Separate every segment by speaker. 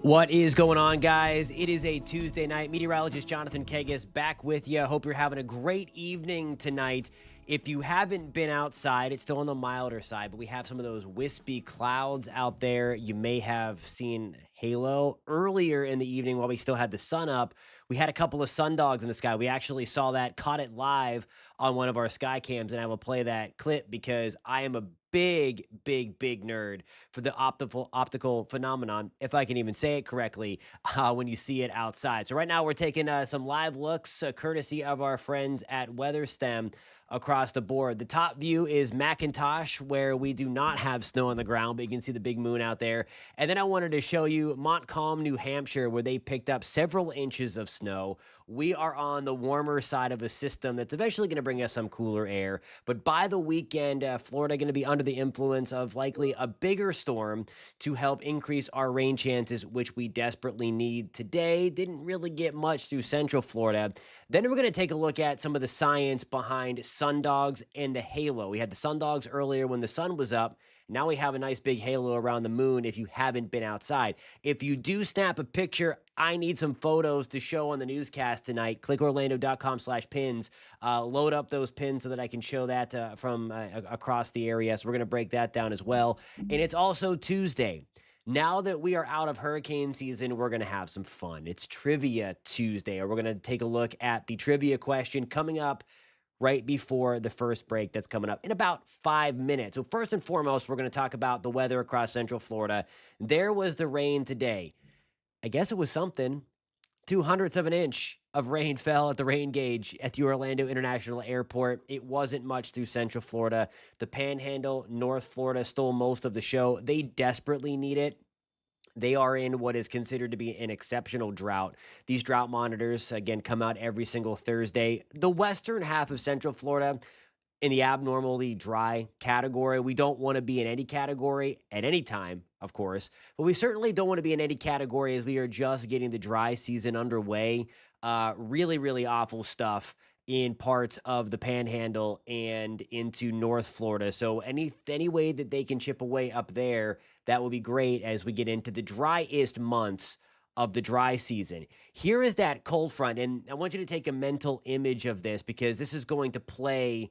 Speaker 1: What is going on, guys? It is a Tuesday night. Meteorologist Jonathan Kegges back with you. Hope you're having a great evening tonight. If you haven't been outside, it's still on the milder side, but we have some of those wispy clouds out there. You may have seen halo earlier in the evening while we still had the sun up. We had a couple of sundogs in the sky. We actually saw that, caught it live on one of our sky cams, and I will play that clip because I am a big nerd for the optical phenomenon, if I can even say it correctly, when you see it outside. So right now we're taking some live looks, courtesy of our friends at WeatherStem across the board. The top view is Macintosh, where we do not have snow on the ground, but you can see the big moon out there. And then I wanted to show you Montcalm, New Hampshire, where they picked up several inches of snow. We are on the warmer side of a system that's eventually going to bring us some cooler air. But by the weekend, Florida going to be under the influence of likely a bigger storm to help increase our rain chances, which we desperately need today. Didn't really get much through Central Florida. Then we're going to take a look at some of the science behind sundogs and the halo. We had the sundogs earlier when the sun was up. Now we have a nice big halo around the moon if you haven't been outside. If you do snap a picture, I need some photos to show on the newscast tonight. Clickorlando.com/pins. Load up those pins so that I can show that from across the area. So we're going to break that down as well. And it's also Tuesday. Now that we are out of hurricane season, we're going to have some fun. It's Trivia Tuesday, or we're going to take a look at the trivia question coming up right before the first break that's coming up in about 5 minutes. So first and foremost, we're going to talk about the weather across Central Florida. There was the rain today. I guess it was something. 2/100 of an inch of rain fell at the rain gauge at the Orlando International Airport. It wasn't much through Central Florida. The Panhandle, North Florida stole most of the show. They desperately need it. They are in what is considered to be an exceptional drought. These drought monitors, again, come out every single Thursday. The western half of Central Florida, in the abnormally dry category. We don't want to be in any category at any time, of course, but we certainly don't want to be in any category as we are just getting the dry season underway. Really awful stuff in parts of the Panhandle and into North Florida. So any way that they can chip away up there, that will be great as we get into the driest months of the dry season. Here is that cold front, and I want you to take a mental image of this because this is going to play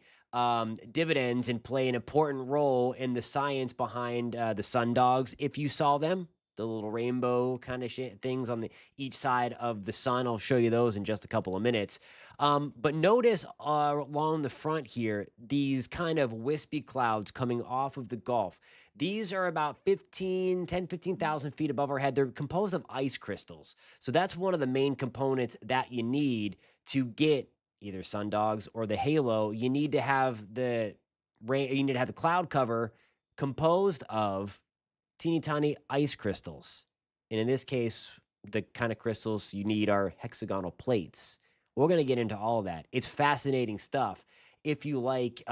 Speaker 1: dividends and play an important role in the science behind the sundogs. If you saw them, the little rainbow kind of things on each side of the sun, I'll show you those in just a couple of minutes. But notice along the front here, these kind of wispy clouds coming off of the Gulf. These are about 15,000 feet above our head. They're composed of ice crystals. So that's one of the main components that you need to get either sundogs or the halo. You need to have the rain, you need to have the cloud cover composed of teeny tiny ice crystals. And in this case, the kind of crystals you need are hexagonal plates. We're going to get into all of that. It's fascinating stuff. If you like,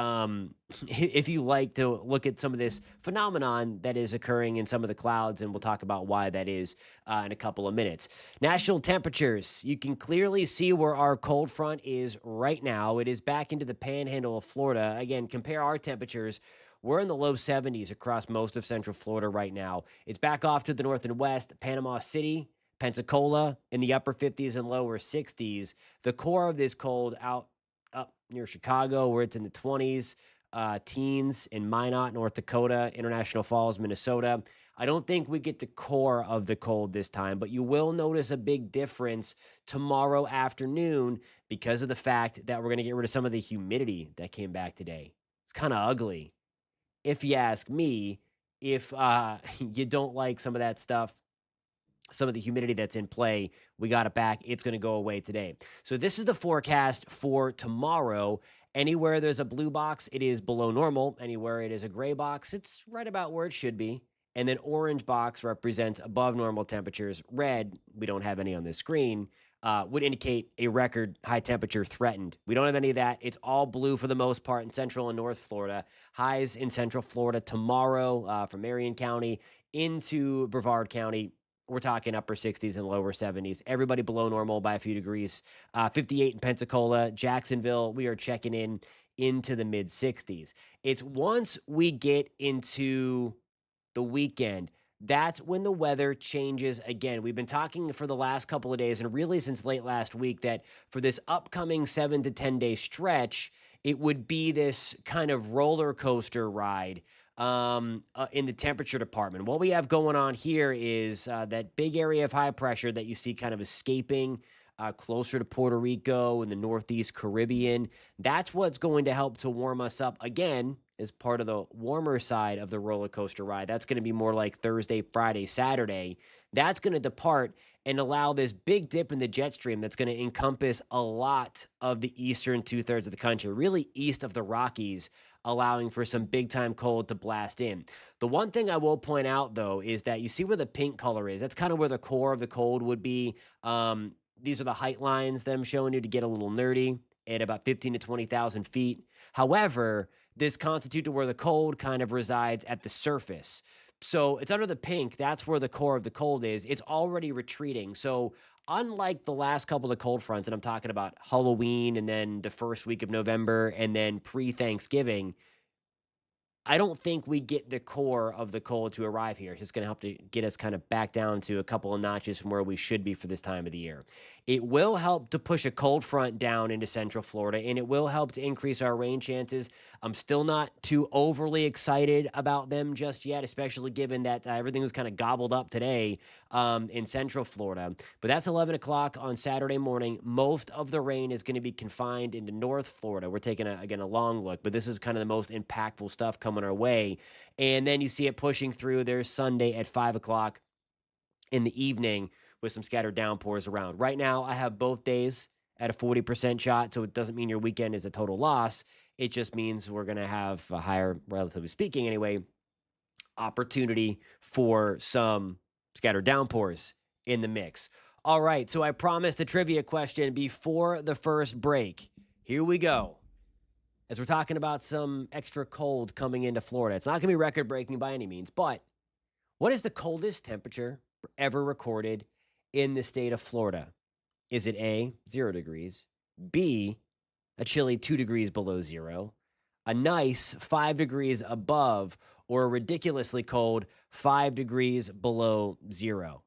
Speaker 1: if you like to look at some of this phenomenon that is occurring in some of the clouds, and we'll talk about why that is in a couple of minutes. National temperatures. You can clearly see where our cold front is right now. It is back into the Panhandle of Florida. Again, compare our temperatures. We're in the low 70s across most of Central Florida right now. It's back off to the north and west. Panama City, Pensacola in the upper 50s and lower 60s. The core of this cold out up near Chicago, where it's in the 20s, teens in Minot, North Dakota, International Falls, Minnesota. I don't think we get the core of the cold this time, but you will notice a big difference tomorrow afternoon because of the fact that we're going to get rid of some of the humidity that came back today. It's kind of ugly, if you ask me. If you don't like some of that stuff, some of the humidity that's in play, we got it back. It's going to go away today. So this is the forecast for tomorrow. Anywhere there's a blue box, it is below normal. Anywhere it is a gray box, it's right about where it should be. And then orange box represents above normal temperatures. Red, we don't have any on this screen, would indicate a record high temperature threatened. We don't have any of that. It's all blue for the most part in Central and North Florida. Highs in Central Florida tomorrow from Marion County into Brevard County. We're talking upper 60s and lower 70s. Everybody below normal by a few degrees. 58 in Pensacola. Jacksonville, we are checking in into the mid 60s. It's once we get into the weekend that's when the weather changes again. We've been talking for the last couple of days and really since late last week that for this upcoming 7 to 10 day stretch, it would be this kind of roller coaster ride in the temperature department. What we have going on here is that big area of high pressure that you see kind of escaping closer to Puerto Rico and the Northeast Caribbean. That's what's going to help to warm us up again as part of the warmer side of the roller coaster ride. That's going to be more like Thursday, Friday, Saturday. That's going to depart and allow this big dip in the jet stream that's going to encompass a lot of the eastern 2/3 of the country, really east of the Rockies, allowing for some big time cold to blast in. The one thing I will point out, though, is that you see where the pink color is. That's kind of where the core of the cold would be. These are the height lines that I'm showing you to get a little nerdy at about 15 to 20,000 feet. However, this constitutes where the cold kind of resides at the surface. So it's under the pink. That's where the core of the cold is. It's already retreating. So unlike the last couple of cold fronts, and I'm talking about Halloween and then the first week of November and then pre-Thanksgiving, I don't think we get the core of the cold to arrive here. It's just going to help to get us kind of back down to a couple of notches from where we should be for this time of the year. It will help to push a cold front down into central Florida, and it will help to increase our rain chances. I'm still not too overly excited about them just yet, especially given that everything was kind of gobbled up today in central Florida. But that's 11 o'clock on Saturday morning. Most of the rain is going to be confined into North Florida. We're taking, a long look, but this is kind of the most impactful stuff coming our way. And then you see it pushing through. There's Sunday at 5 o'clock in the evening with some scattered downpours around. Right now, I have both days at a 40% shot, so it doesn't mean your weekend is a total loss. It just means we're going to have a higher, relatively speaking anyway, opportunity for some scattered downpours in the mix. All right, so I promised a trivia question before the first break. Here we go. As we're talking about some extra cold coming into Florida. It's not going to be record-breaking by any means, but what is the coldest temperature ever recorded in the state of Florida? Is it A, 0 degrees, B, a chilly 2 degrees below zero, a nice 5 degrees above, or a ridiculously cold 5 degrees below zero?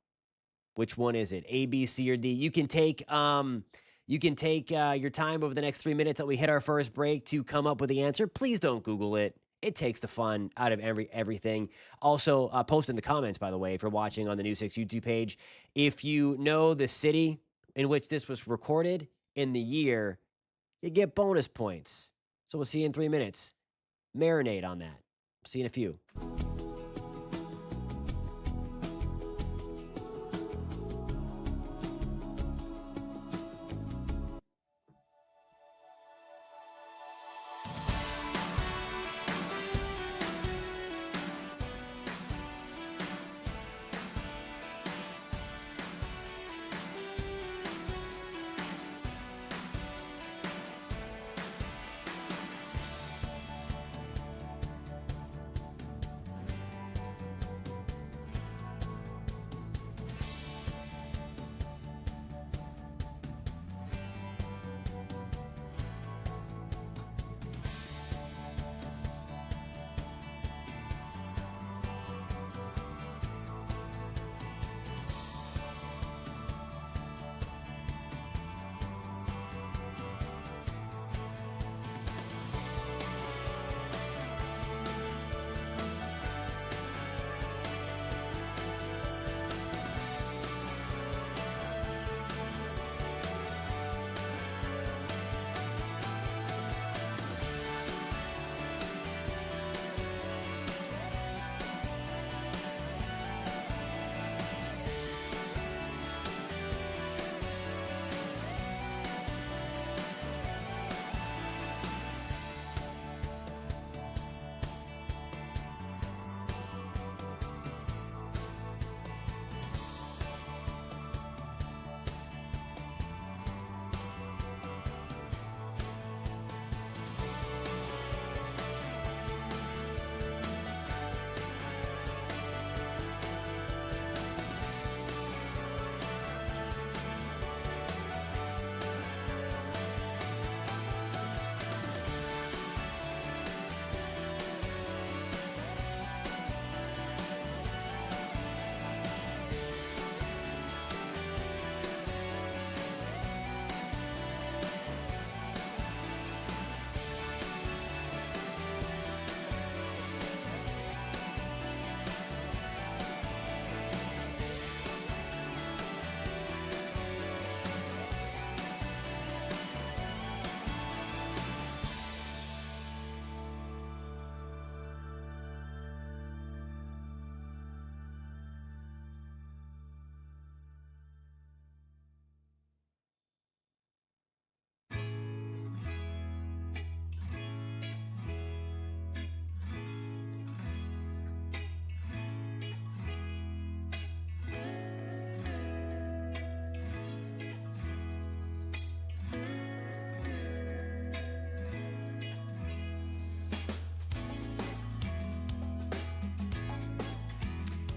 Speaker 1: Which one is it? A, B, C, or D? You can take your time over the next 3 minutes that we hit our first break to come up with the answer. Please don't Google it. It takes the fun out of everything. Also, post in the comments, by the way, if you're watching on the News 6 YouTube page. If you know the city in which this was recorded in the year, you get bonus points. So we'll see you in 3 minutes. Marinate on that. See you in a few.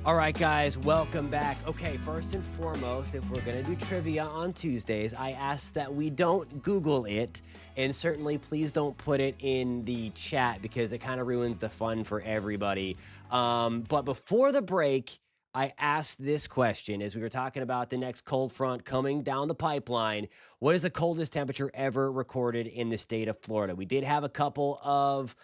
Speaker 1: All right, guys, welcome back. Okay, first and foremost, if we're going to do trivia on Tuesdays, I ask that we don't Google it. And certainly, please don't put it in the chat because it kind of ruins the fun for everybody. But before the break, I asked this question as we were talking about the next cold front coming down the pipeline. What is the coldest temperature ever recorded in the state of Florida? We did have a couple of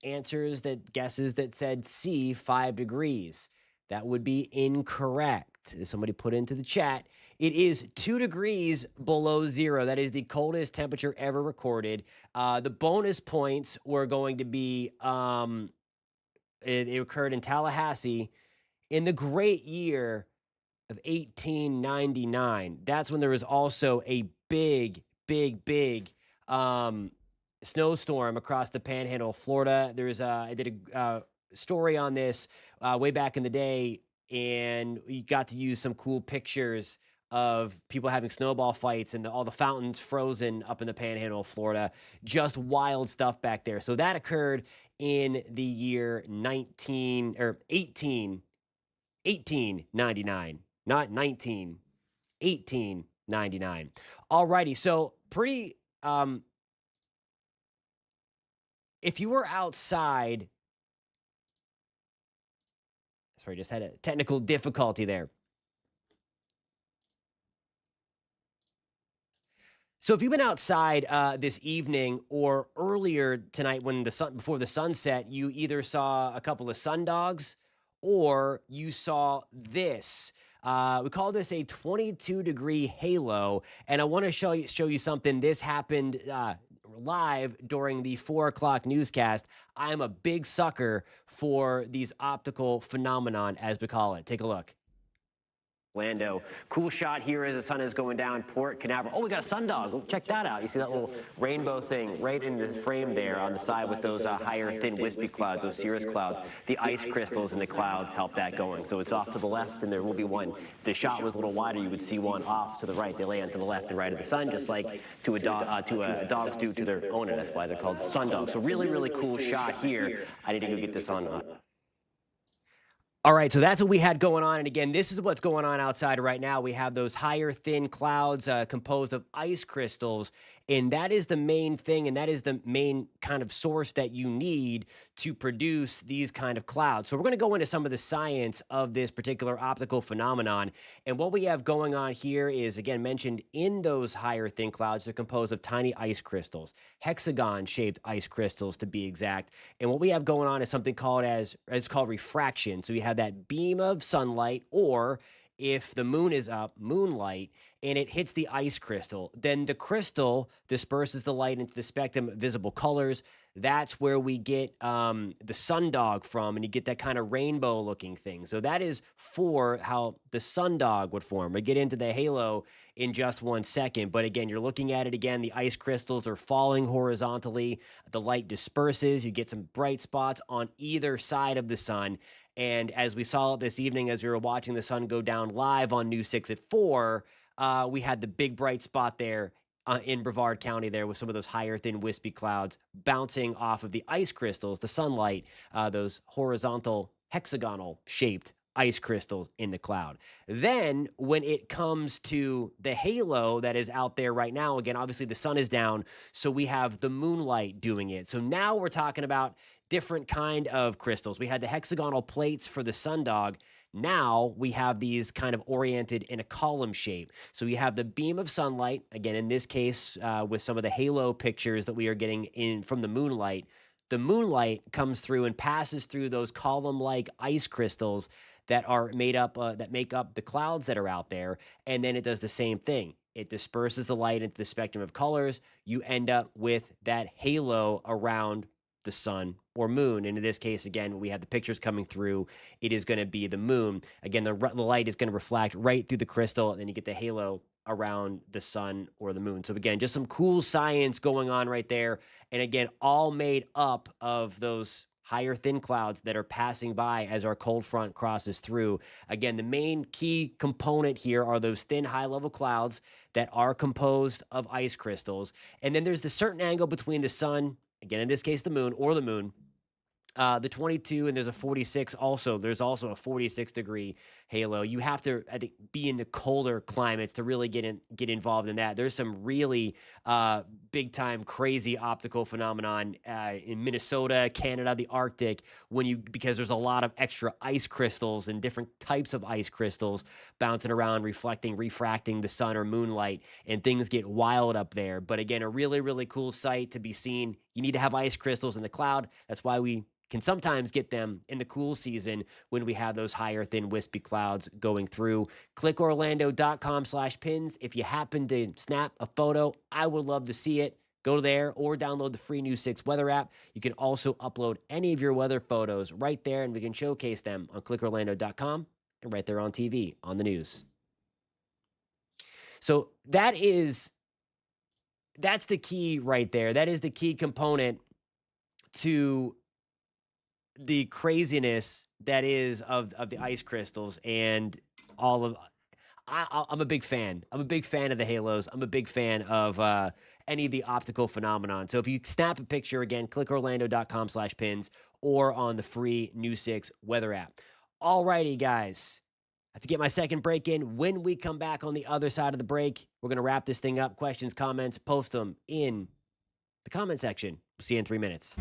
Speaker 1: guesses that said C, 5 degrees. That would be incorrect. As somebody put into the chat, it is 2 degrees below zero. That is the coldest temperature ever recorded. The bonus points were going to be it occurred in Tallahassee in the great year of 1899. That's when there was also a big snowstorm across the panhandle of Florida. I did a story on this way back in the day, and we got to use some cool pictures of people having snowball fights and all the fountains frozen up in the panhandle of Florida. Just wild stuff back there. So that occurred in the year 1899, not 19, 1899. Alrighty, so pretty, if you were outside, sorry, just had a technical difficulty there. So if you've been outside this evening or earlier tonight before the sun set, you either saw a couple of sundogs or you saw this. We call this a 22-degree halo, and I want to show you something. This happened live during the 4 o'clock newscast. I'm a big sucker for these optical phenomenon, as we call it. Take a look. Orlando. Cool shot here as the sun is going down Port Canaveral. Oh, we got a sundog. Check that out. You see that little rainbow thing right in the frame there on the side with those higher, thin, wispy clouds, those cirrus clouds. The ice crystals in the clouds help that going. So it's off to the left, and there will be one. If the shot was a little wider, you would see one off to the right. They lay onto the left and right of the sun, just like dogs do to their owner. That's why they're called sundogs. So really cool shot here. I need to go get this on. All right, so that's what we had going on. And again, this is what's going on outside right now. We have those higher, thin clouds composed of ice crystals. And that is the main thing, and that is the main kind of source that you need to produce these kind of clouds. So we're going to go into some of the science of this particular optical phenomenon. And what we have going on here is, again, mentioned in those higher, thin clouds, they're composed of tiny ice crystals, hexagon-shaped ice crystals to be exact. And what we have going on is something called it's called refraction. So you have that beam of sunlight, or if the moon is up, moonlight, and it hits the ice crystal, then the crystal disperses the light into the spectrum of visible colors. That's where we get the sundog from, and you get that kind of rainbow looking thing. So that is for how the sundog would form. We get into the halo in just 1 second, but again, you're looking at it again. The ice crystals are falling horizontally. The light disperses. You get some bright spots on either side of the sun. And as we saw this evening, as we were watching the sun go down live on News 6 at 4, we had the big bright spot there in Brevard County there with some of those higher, thin, wispy clouds bouncing off of the ice crystals, the sunlight, those horizontal, hexagonal-shaped ice crystals in the cloud. Then when it comes to the halo that is out there right now, again, obviously the sun is down, so we have the moonlight doing it. So now we're talking about different kind of crystals. We had the hexagonal plates for the sundog. Now we have these kind of oriented in a column shape. So we have the beam of sunlight, again, in this case, with some of the halo pictures that we are getting in from the moonlight. The moonlight comes through and passes through those column-like ice crystals that are made up, that make up the clouds that are out there. And then it does the same thing. It disperses the light into the spectrum of colors. You end up with that halo around the sun or moon. And in this case, again, we have the pictures coming through. It is going to be the moon. Again, the light is going to reflect right through the crystal, and then you get the halo around the sun or the moon. So again, just some cool science going on right there. And again, all made up of those higher thin clouds that are passing by as our cold front crosses through. Again, the main key component here are those thin high-level clouds that are composed of ice crystals. And then there's the certain angle between the sun, again, in this case, the moon, The 22, and there's a 46 also. There's also a 46-degree halo. You have to, I think, be in the colder climates to really get involved in that. There's some really big time crazy optical phenomenon in Minnesota, Canada, the Arctic, because there's a lot of extra ice crystals and different types of ice crystals bouncing around, refracting the sun or moonlight, and things get wild up there. But again, a really, really cool sight to be seen. You need to have ice crystals in the cloud. That's why we can sometimes get them in the cool season when we have those higher, thin, wispy clouds going through. Clickorlando.com/pins. If you happen to snap a photo, I would love to see it. Go there or download the free News 6 weather app. You can also upload any of your weather photos right there, and we can showcase them on clickorlando.com and right there on TV on the news. So that's the key right there. That is the key component to the craziness that is of the ice crystals and all of. I'm a big fan. I'm a big fan of the halos. I'm a big fan of any of the optical phenomenon. So if you snap a picture, again, clickorlando.com/pins or on the free News 6 weather app. Alrighty, guys. I have to get my second break in. When we come back on the other side of the break, we're going to wrap this thing up. Questions, comments, post them in the comment section. We'll see you in 3 minutes.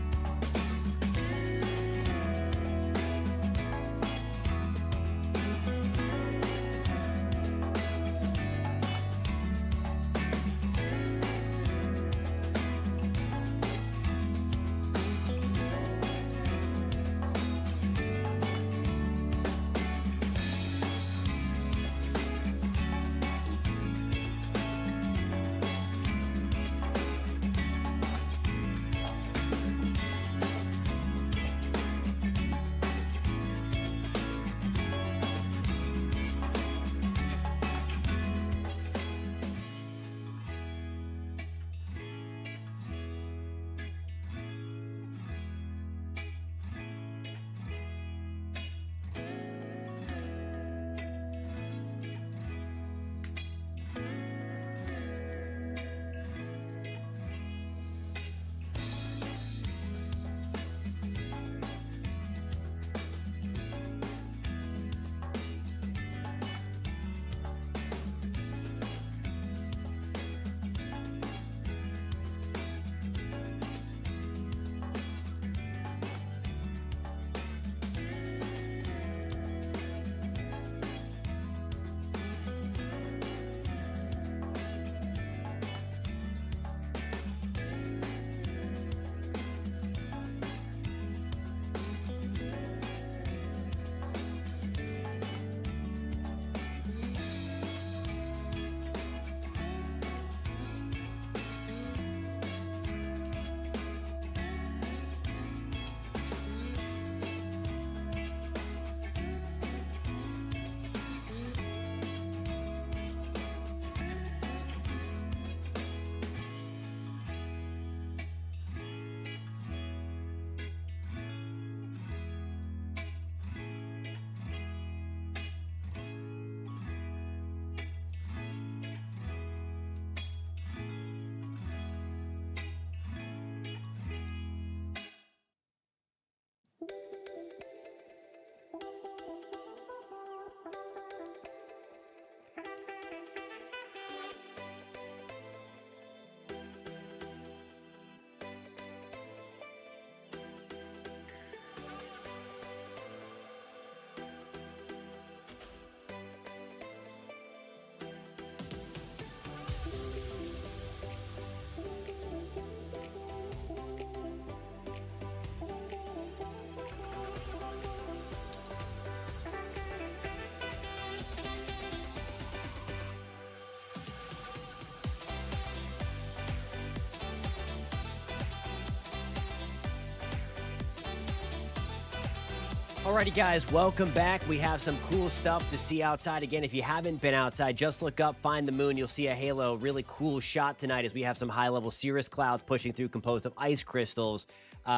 Speaker 1: Alrighty, guys, welcome back. We have some cool stuff to see outside. Again, if you haven't been outside, just look up, find the moon. You'll see a halo. Really cool shot tonight as we have some high-level cirrus clouds pushing through composed of ice crystals,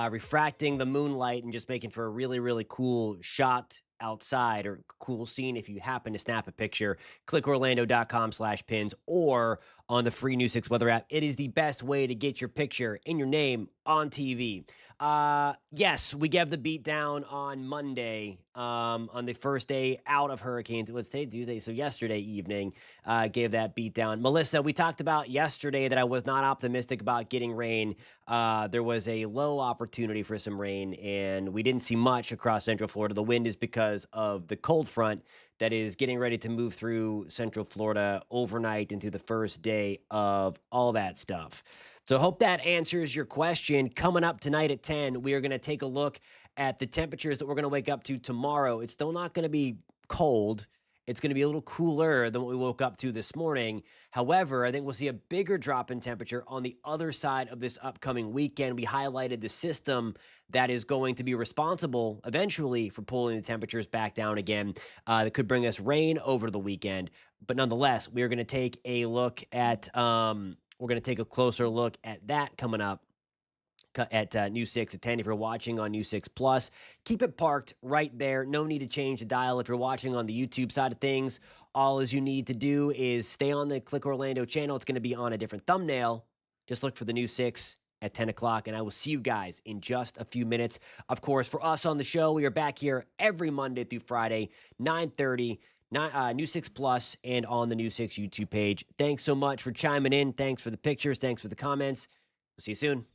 Speaker 1: refracting the moonlight and just making for a really, really cool shot outside or cool scene if you happen to snap a picture, click Orlando.com/pins or on the free News 6 weather app. It is the best way to get your picture and your name on TV. Yes, we gave the beat down on Monday, on the first day out of hurricanes. It was today, Tuesday, so yesterday evening, gave that beat down. Melissa, we talked about yesterday that I was not optimistic about getting rain. There was a low opportunity for some rain, and we didn't see much across Central Florida. The wind is because of the cold front that is getting ready to move through Central Florida overnight into the first day of all that stuff. So hope that answers your question. Coming up tonight at 10, we are going to take a look at the temperatures that we're going to wake up to tomorrow. It's still not going to be cold. It's going to be a little cooler than what we woke up to this morning. However, I think we'll see a bigger drop in temperature on the other side of this upcoming weekend. We highlighted the system that is going to be responsible eventually for pulling the temperatures back down again. That could bring us rain over the weekend. But nonetheless, we are going to take a look at we're going to take a closer look at that coming up at News 6 at 10. If you're watching on News 6 Plus, keep it parked right there. No need to change the dial. If you're watching on the YouTube side of things, all as you need to do is stay on the Click Orlando channel. It's going to be on a different thumbnail. Just look for the News 6 at 10 o'clock, and I will see you guys in just a few minutes. Of course, for us on the show, we are back here every Monday through Friday, 9:30. News 6 Plus and on the News 6 YouTube page. Thanks so much for chiming in. Thanks for the pictures. Thanks for the comments. We'll see you soon.